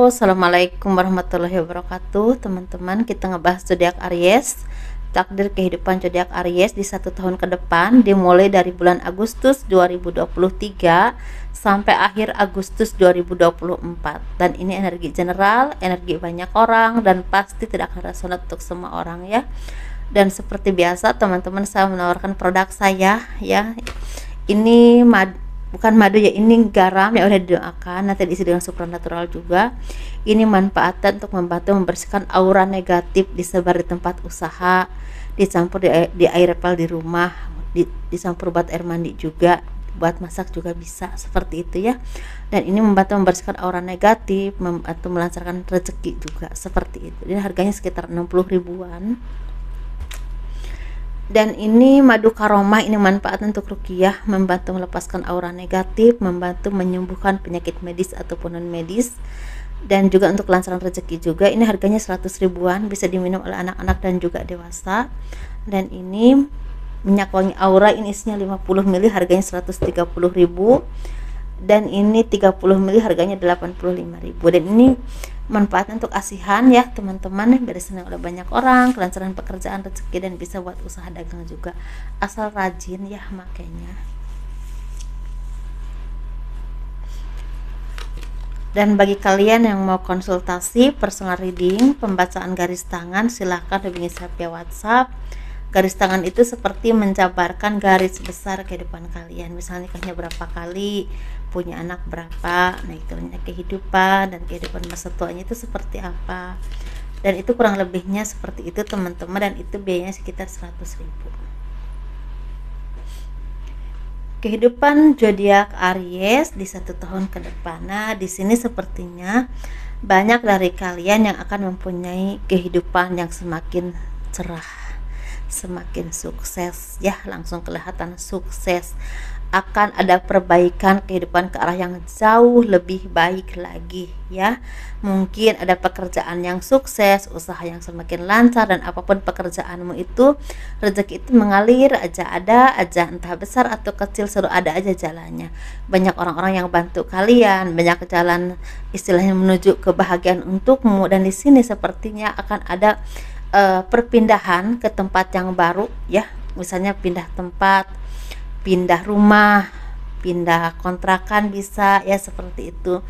Halo, assalamualaikum warahmatullahi wabarakatuh. Teman-teman, kita ngebahas zodiak Aries. Takdir kehidupan zodiak Aries di 1 tahun ke depan, dimulai dari bulan Agustus 2023 sampai akhir Agustus 2024. Dan ini energi general, energi banyak orang, dan pasti tidak akan resonat untuk semua orang ya. Dan seperti biasa, teman-teman, saya menawarkan produk saya ya. Ini bukan madu ya, ini garam yang udah didoakan, nanti diisi dengan supranatural juga. Ini manfaatnya untuk membantu membersihkan aura negatif, disebar di tempat usaha, dicampur di air pel di rumah, dicampur buat air mandi juga, buat masak juga bisa, seperti itu ya. Dan ini membantu membersihkan aura negatif, membantu melancarkan rezeki juga, seperti itu. Ini harganya sekitar 60 ribuan. Dan ini madu karomah, ini manfaatnya untuk ruqyah, membantu melepaskan aura negatif, membantu menyembuhkan penyakit medis ataupun non medis, dan juga untuk kelancaran rezeki juga. Ini harganya 100 ribuan, bisa diminum oleh anak-anak dan juga dewasa. Dan ini minyak wangi aura, ini isinya 50 ml, harganya 130 ribu. Dan ini 30 ml, harganya 85 ribu. Dan ini manfaatnya untuk asihan ya teman-teman, biar disenang oleh banyak orang, kelancaran pekerjaan, rezeki, dan bisa buat usaha dagang juga, asal rajin ya makanya. Dan bagi kalian yang mau konsultasi personal reading, pembacaan garis tangan, silahkan hubungi saya via WhatsApp. Garis tangan itu seperti menjabarkan garis besar kehidupan kalian, misalnya nikahnya berapa kali, punya anak berapa, nah itu kehidupan dan kehidupan masa tuanya itu seperti apa. Dan itu kurang lebihnya seperti itu teman-teman, dan itu biayanya sekitar 100 ribu. Kehidupan zodiak Aries di 1 tahun ke depan. Nah, di sini sepertinya banyak dari kalian yang akan mempunyai kehidupan yang semakin cerah, semakin sukses ya, langsung kelihatan sukses. Akan ada perbaikan kehidupan ke arah yang jauh lebih baik lagi ya. Mungkin ada pekerjaan yang sukses, usaha yang semakin lancar, dan apapun pekerjaanmu itu, rezeki itu mengalir aja, ada aja, entah besar atau kecil, selalu ada aja jalannya. Banyak orang-orang yang bantu kalian, banyak jalan istilahnya menuju kebahagiaan untukmu. Dan di sini sepertinya akan ada perpindahan ke tempat yang baru ya, misalnya pindah tempat, pindah rumah, pindah kontrakan bisa ya, seperti itu.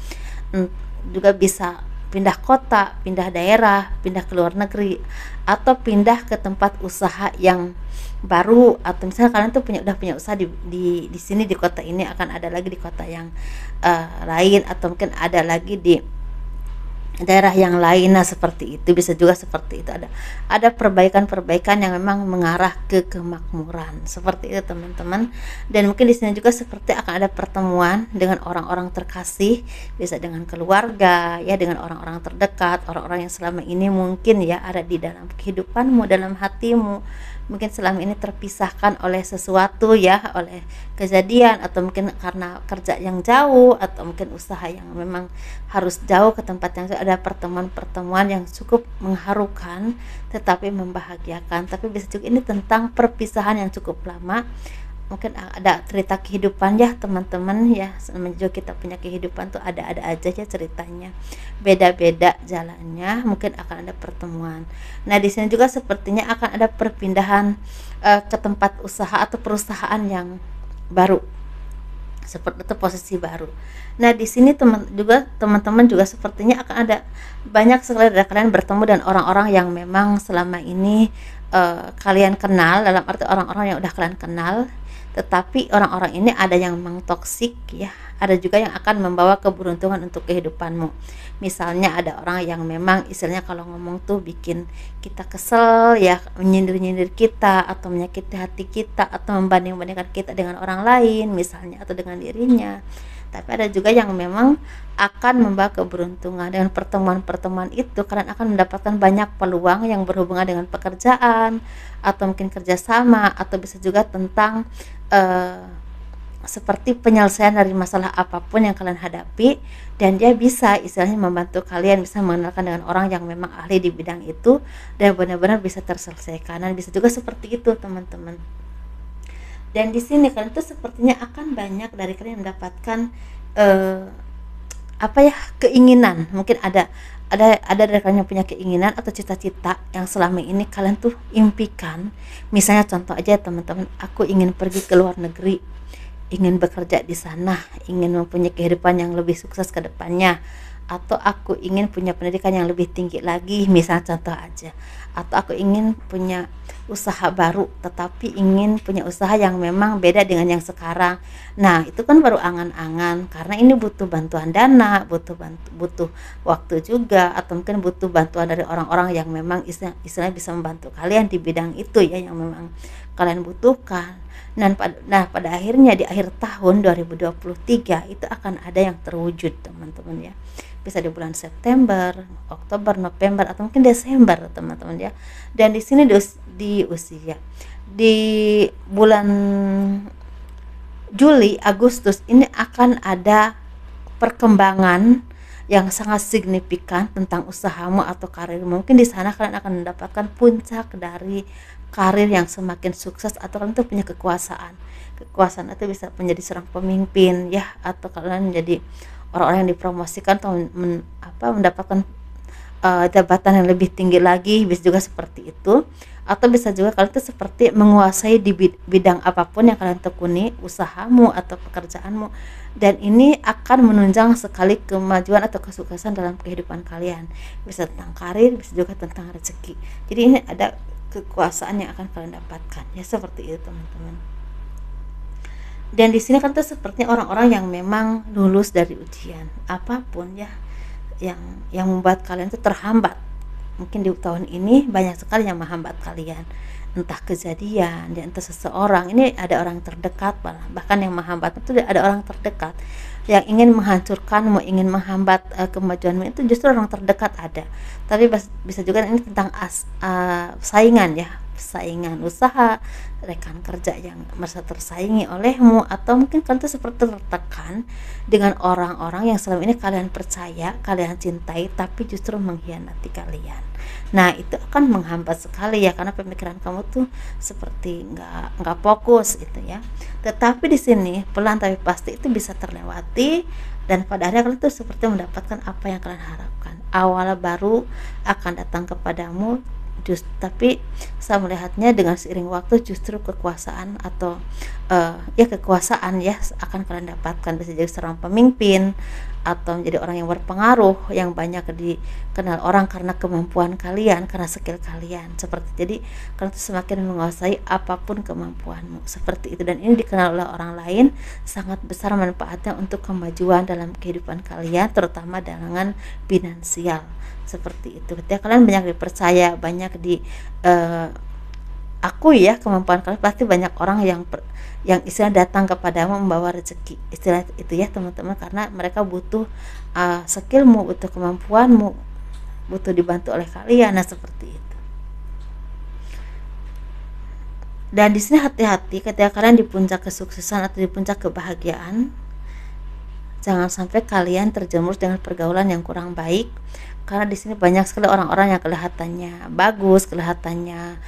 Juga bisa pindah kota, pindah daerah, pindah ke luar negeri, atau pindah ke tempat usaha yang baru. Atau misalnya kalian tuh udah punya usaha di sini, di kota ini, akan ada lagi di kota yang lain, atau mungkin ada lagi di daerah yang lain. Nah, seperti itu, bisa juga seperti itu, ada perbaikan-perbaikan yang memang mengarah ke kemakmuran, seperti itu teman-teman. Dan mungkin di sini juga seperti akan ada pertemuan dengan orang-orang terkasih, bisa dengan keluarga ya, dengan orang-orang terdekat, orang-orang yang selama ini mungkin ya ada di dalam kehidupanmu, dalam hatimu, mungkin selama ini terpisahkan oleh sesuatu ya, oleh kejadian, atau mungkin karena kerja yang jauh, atau mungkin usaha yang memang harus jauh ke tempat yang jauh. Ada pertemuan-pertemuan yang cukup mengharukan tetapi membahagiakan. Tapi bisa juga ini tentang perpisahan yang cukup lama, mungkin ada cerita kehidupan ya teman-teman ya. Semenjak kita punya kehidupan tuh ada aja ya ceritanya, beda-beda jalannya, mungkin akan ada pertemuan. Nah, di sini juga sepertinya akan ada perpindahan ke tempat usaha atau perusahaan yang baru, seperti itu, posisi baru. Nah, di sini teman-teman juga sepertinya akan ada banyak sekali dari kalian bertemu dan orang-orang yang memang selama ini kalian kenal, dalam arti orang-orang yang udah kalian kenal, tetapi orang-orang ini ada yang memang toksik ya, ada juga yang akan membawa keberuntungan untuk kehidupanmu. Misalnya ada orang yang memang istilahnya kalau ngomong tuh bikin kita kesel ya, menyindir-nyindir kita, atau menyakiti hati kita, atau membanding-bandingkan kita dengan orang lain misalnya, atau dengan dirinya. Tapi ada juga yang memang akan membawa keberuntungan. Dengan pertemuan-pertemuan itu kalian akan mendapatkan banyak peluang yang berhubungan dengan pekerjaan, atau mungkin kerjasama, atau bisa juga tentang seperti penyelesaian dari masalah apapun yang kalian hadapi, dan dia bisa istilahnya membantu kalian, bisa mengenalkan dengan orang yang memang ahli di bidang itu, dan benar-benar bisa terselesaikan. Dan bisa juga seperti itu teman-teman. Dan di sini kalian tuh sepertinya akan banyak dari kalian mendapatkan apa ya, keinginan, mungkin ada dari kalian yang punya keinginan atau cita-cita yang selama ini kalian tuh impikan. Misalnya contoh aja teman-teman, aku ingin pergi ke luar negeri, ingin bekerja di sana, ingin mempunyai kehidupan yang lebih sukses ke depannya, atau aku ingin punya pendidikan yang lebih tinggi lagi, misal contoh aja, atau aku ingin punya usaha baru, tetapi ingin punya usaha yang memang beda dengan yang sekarang. Nah, itu kan baru angan-angan, karena ini butuh bantuan dana, butuh waktu juga, atau mungkin butuh bantuan dari orang-orang yang memang istilahnya bisa membantu kalian di bidang itu ya, yang memang kalian butuhkan. Pada akhirnya di akhir tahun 2023 itu akan ada yang terwujud teman-teman ya, bisa di bulan September, Oktober, November, atau mungkin Desember teman-teman ya. Dan di sini di usia di bulan Juli, Agustus ini akan ada perkembangan yang sangat signifikan tentang usahamu atau karir. Mungkin di sana kalian akan mendapatkan puncak dari karir yang semakin sukses, atau kalian tuh punya kekuasaan itu bisa menjadi seorang pemimpin ya, atau kalian menjadi orang-orang yang dipromosikan atau mendapatkan jabatan yang lebih tinggi lagi, bisa juga seperti itu. Atau bisa juga kalian itu seperti menguasai di bidang apapun yang kalian tekuni, usahamu atau pekerjaanmu, dan ini akan menunjang sekali kemajuan atau kesuksesan dalam kehidupan kalian. Bisa tentang karir, bisa juga tentang rezeki. Jadi ini ada kekuasaan yang akan kalian dapatkan ya, seperti itu teman-teman. Dan di sini kan tuh sepertinya orang-orang yang memang lulus dari ujian apapun ya, yang membuat kalian tuh terhambat. Mungkin di tahun ini banyak sekali yang menghambat kalian, entah kejadian ya, entah seseorang. Ini ada orang terdekat, bahkan yang menghambat itu ada orang terdekat yang ingin menghancurkanmu, ingin menghambat kemajuanmu, itu justru orang terdekat ada. Tapi bisa juga ini tentang saingan ya, saingan usaha, rekan kerja yang merasa tersaingi olehmu, atau mungkin kalian tuh seperti tertekan dengan orang-orang yang selama ini kalian percaya, kalian cintai, tapi justru mengkhianati kalian. Nah, itu akan menghambat sekali ya, karena pemikiran kamu tuh seperti nggak fokus itu ya. Tetapi di sini pelan tapi pasti itu bisa terlewati, dan pada akhirnya kalian tuh seperti mendapatkan apa yang kalian harapkan. Awal baru akan datang kepadamu, tapi saya melihatnya dengan seiring waktu justru kekuasaan atau kekuasaan ya akan kalian dapatkan. Bisa jadi seorang pemimpin atau menjadi orang yang berpengaruh, yang banyak dikenal orang karena kemampuan kalian, karena skill kalian. Seperti jadi kalian tuh semakin menguasai apapun kemampuanmu, seperti itu. Dan ini dikenal oleh orang lain, sangat besar manfaatnya untuk kemajuan dalam kehidupan kalian, terutama dalam finansial. Seperti itu. Ketika kalian banyak dipercaya, banyak akui ya kemampuan kalian, pasti banyak orang yang istilah datang kepadamu membawa rezeki, istilah itu ya teman-teman, karena mereka butuh skillmu, butuh kemampuanmu, butuh dibantu oleh kalian. Nah, seperti itu. Dan di sini hati-hati ketika kalian di puncak kesuksesan atau di puncak kebahagiaan, jangan sampai kalian terjerumus dengan pergaulan yang kurang baik, karena di sini banyak sekali orang-orang yang kelihatannya bagus, kelihatannya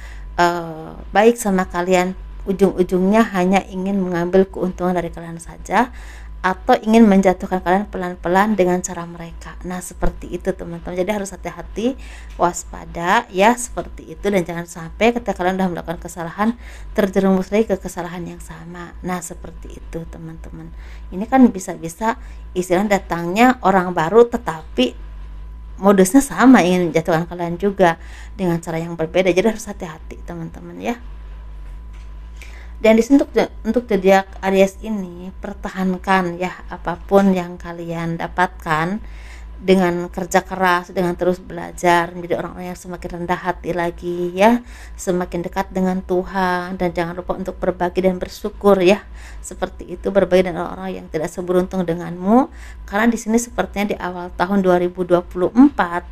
baik sama kalian, ujung-ujungnya hanya ingin mengambil keuntungan dari kalian saja, atau ingin menjatuhkan kalian pelan-pelan dengan cara mereka. Nah, seperti itu teman-teman. Jadi harus hati-hati, waspada ya, seperti itu. Dan jangan sampai ketika kalian sudah melakukan kesalahan terjerumus lagi ke kesalahan yang sama. Nah, seperti itu teman-teman. Ini kan bisa-bisa istilah datangnya orang baru, tetapi modusnya sama, ingin menjatuhkan kalian juga dengan cara yang berbeda. Jadi harus hati-hati teman-teman ya. Dan di sini untuk zodiak Aries ini, pertahankan ya apapun yang kalian dapatkan dengan kerja keras, dengan terus belajar, menjadi orang-orang yang semakin rendah hati lagi ya, semakin dekat dengan Tuhan, dan jangan lupa untuk berbagi dan bersyukur ya. Seperti itu, berbagi dengan orang-orang yang tidak seberuntung denganmu, karena di sini sepertinya di awal tahun 2024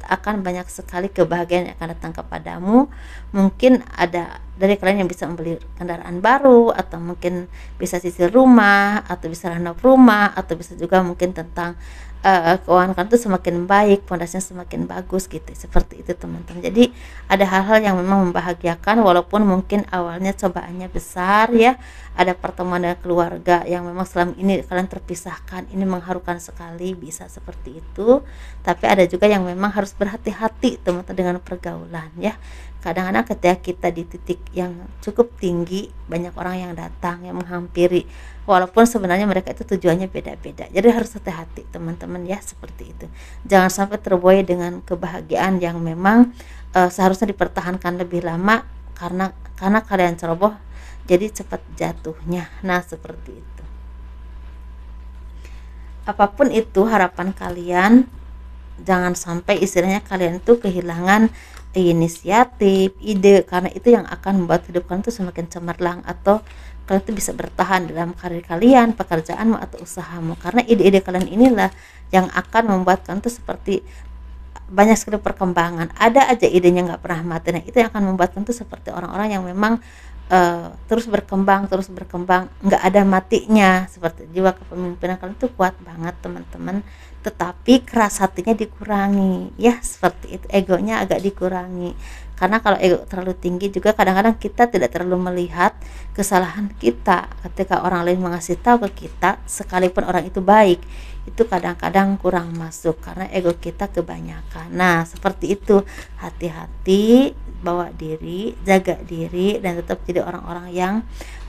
akan banyak sekali kebahagiaan yang akan datang kepadamu. Mungkin ada dari kalian yang bisa membeli kendaraan baru, atau mungkin bisa cicil rumah, atau bisa renov rumah, atau bisa juga mungkin tentang keuangan kalian tuh semakin baik, pondasinya semakin bagus gitu, seperti itu teman-teman. Jadi ada hal-hal yang memang membahagiakan walaupun mungkin awalnya cobaannya besar ya, ada pertemuan dengan keluarga yang memang selama ini kalian terpisahkan, ini mengharukan sekali, bisa seperti itu. Tapi ada juga yang memang harus berhati-hati teman-teman dengan pergaulan ya. Kadang-kadang ketika kita di titik yang cukup tinggi, banyak orang yang datang yang menghampiri, walaupun sebenarnya mereka itu tujuannya beda-beda. Jadi harus hati-hati teman-teman ya, seperti itu. Jangan sampai terbuai dengan kebahagiaan yang memang seharusnya dipertahankan lebih lama karena kalian ceroboh jadi cepat jatuhnya. Nah, seperti itu. Apapun itu harapan kalian, jangan sampai istilahnya kalian tuh kehilangan inisiatif, ide, karena itu yang akan membuat hidup kalian tuh semakin cemerlang, atau kalian tuh bisa bertahan dalam karir kalian, pekerjaanmu atau usahamu, karena ide-ide kalian inilah yang akan membuat kalian tuh seperti banyak sekali perkembangan. Ada aja idenya nggak pernah mati. Nah, itu yang akan membuat kalian tuh seperti orang-orang yang memang terus berkembang, nggak ada matinya. Seperti jiwa kepemimpinan kalian tuh kuat banget teman-teman, tetapi keras hatinya dikurangi ya, seperti itu. Egonya agak dikurangi, karena kalau ego terlalu tinggi juga kadang-kadang kita tidak terlalu melihat kesalahan kita. Ketika orang lain mengasih tahu ke kita, sekalipun orang itu baik, itu kadang-kadang kurang masuk karena ego kita kebanyakan. Nah, seperti itu. Hati-hati, bawa diri, jaga diri, dan tetap jadi orang-orang yang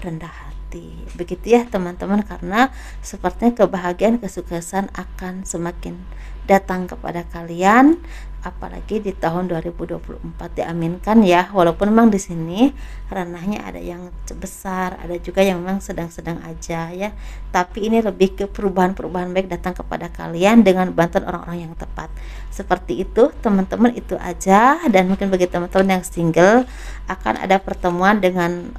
rendah hati. Begitu ya teman-teman, karena sepertinya kebahagiaan, kesuksesan akan semakin datang kepada kalian, apalagi di tahun 2024, diaminkan ya. Walaupun memang di sini ranahnya ada yang besar, ada juga yang memang sedang-sedang aja ya, tapi ini lebih ke perubahan-perubahan baik datang kepada kalian dengan bantuan orang-orang yang tepat. Seperti itu teman-teman, itu aja. Dan mungkin bagi teman-teman yang single, akan ada pertemuan dengan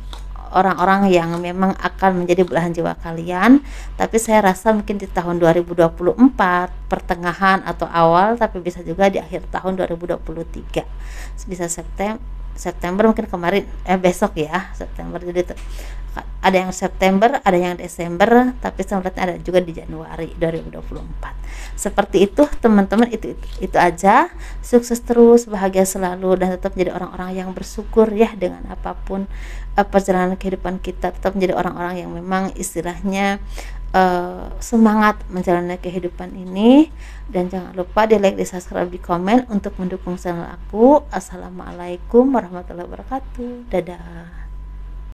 orang-orang yang memang akan menjadi belahan jiwa kalian, tapi saya rasa mungkin di tahun 2024 pertengahan atau awal, tapi bisa juga di akhir tahun 2023, bisa September mungkin kemarin, besok ya September. Jadi ada yang September, ada yang Desember, tapi sebenarnya ada juga di Januari 2024. Seperti itu teman-teman, itu aja. Sukses terus, bahagia selalu, dan tetap menjadi orang-orang yang bersyukur ya dengan apapun perjalanan kehidupan kita. Tetap menjadi orang-orang yang memang istilahnya semangat menjalani kehidupan ini. Dan jangan lupa di like, di subscribe, di komen untuk mendukung channel aku. Assalamualaikum warahmatullahi wabarakatuh. Dadah.